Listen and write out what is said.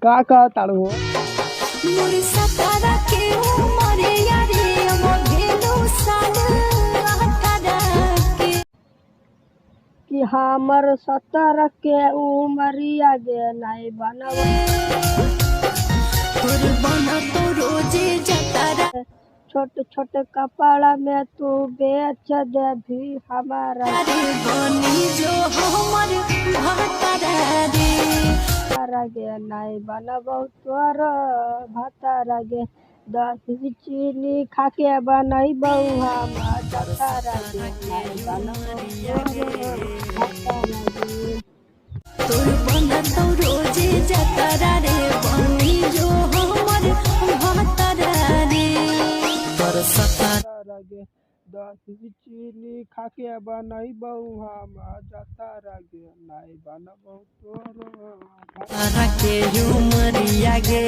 का कहताड़ू हो? मोर सतारा के उमरे यारे मघेलो साल अठारा के कि हमर 17 के उमरिया गे नाई बनब तोर बना तो रोजे जतारा छोट छोट कपड़ा में तू बेच दे भी हमारा रे बनी जो हमर भतारा रे गे नाई बनब तोर भतारा गे दही चीनी खाके बनैबौ हम जतारा गे नाई बनब तोर भतारा गे। तोर बना तो रोजे जतारा रे बनी जो हमर भतारा रे तोर सतारा गे दही चीनी खाके बनैबौ हम जतारा गे नाई बनब तोर के उमरिया गे